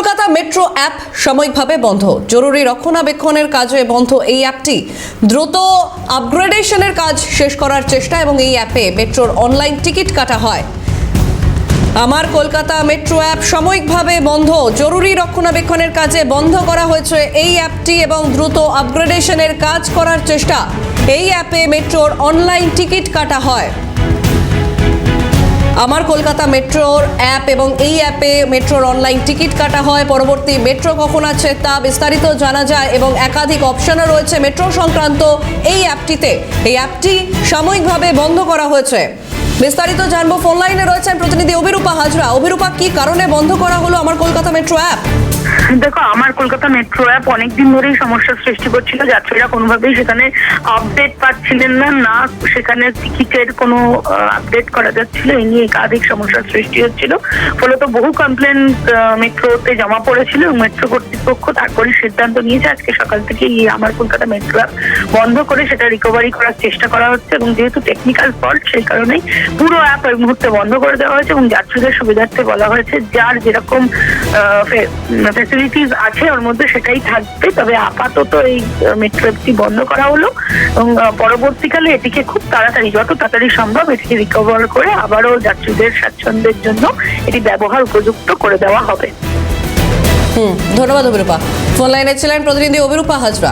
Kolkata metro app সাময়িকভাবে বন্ধ। জরুরি রক্ষণাবেক্ষণের কাজে বন্ধ এই অ্যাপটি। দ্রুত আপগ্রেডেশনের কাজ শেষ করার চেষ্টা এবং এই অ্যাপে মেট্রোর অনলাইন টিকিট কাটা হয়। আমার কলকাতা মেট্রো অ্যাপ সাময়িকভাবে বন্ধ। জরুরি রক্ষণাবেক্ষণের কাজে বন্ধ করা হয়েছে এই অ্যাপটি এবং দ্রুত আপগ্রেডেশনের কাজ করার চেষ্টা। এই অ্যাপে মেট্রোর অনলাইন টিকিট কাটা হয়। আমার কলকাতা মেট্রোর অ্যাপ এবং এই অ্যাপে মেট্রোর অনলাইন টিকিট কাটা হয়। পরবর্তী মেট্রো কখন আছে তা বিস্তারিত জানা যায় এবং একাধিক অপশনও রয়েছে মেট্রো সংক্রান্ত এই অ্যাপটিতে। এই অ্যাপটি সাময়িকভাবে বন্ধ করা হয়েছে। বিস্তারিত জানবো, ফোন লাইনে রয়েছেন প্রতিনিধি অভিরূপা হাজরা। অভিরূপা, কি কারণে বন্ধ করা হলো আমার কলকাতা মেট্রো অ্যাপ? দেখো, আমার কলকাতা মেট্রো অ্যাপ অনেকদিন ধরেই সমস্যার সৃষ্টি করছিল। যাত্রীরা কোনোভাবেই সেখানে আপডেট পাচ্ছিলেন না, সেখানে টিকিটের কোনো আপডেট করা যাচ্ছিল। এই নিয়ে একাধিক সমস্যার সৃষ্টি হচ্ছিল। ফলত বহু কমপ্লেন মেট্রোতে জমা পড়েছিল এবং মেট্রো কর্তৃপক্ষ তারপরে সিদ্ধান্ত নিয়েছে আজকে সকাল থেকে এই আমার কলকাতা মেট্রো অ্যাপ বন্ধ করে সেটা রিকভারি করার চেষ্টা করা হচ্ছে। এবং যেহেতু টেকনিক্যাল ফল্ট, সেই কারণেই পুরো অ্যাপ এই মুহূর্তে বন্ধ করে দেওয়া হয়েছে এবং যাত্রীদের সুবিধার্থে বলা হয়েছে যার যেরকম ফ্যাসিলিটিস আছে ওর মধ্যে সেটাই থাকবে। তবে আপাতত এই মেট্রো অ্যাপটি বন্ধ করা হলো এবং পরবর্তীকালে এটিকে খুব তাড়াতাড়ি, যত তাড়াতাড়ি সম্ভব এটিকে রিকভার করে আবারও যাত্রীদের স্বাচ্ছন্দ্যের জন্য এটি ব্যবহার উপযুক্ত করে দেওয়া হবে। ধন্যবাদ অভিরূপা। ফোন লাইনে ছিলেন প্রতিনিধি অভিরূপা হাজরা।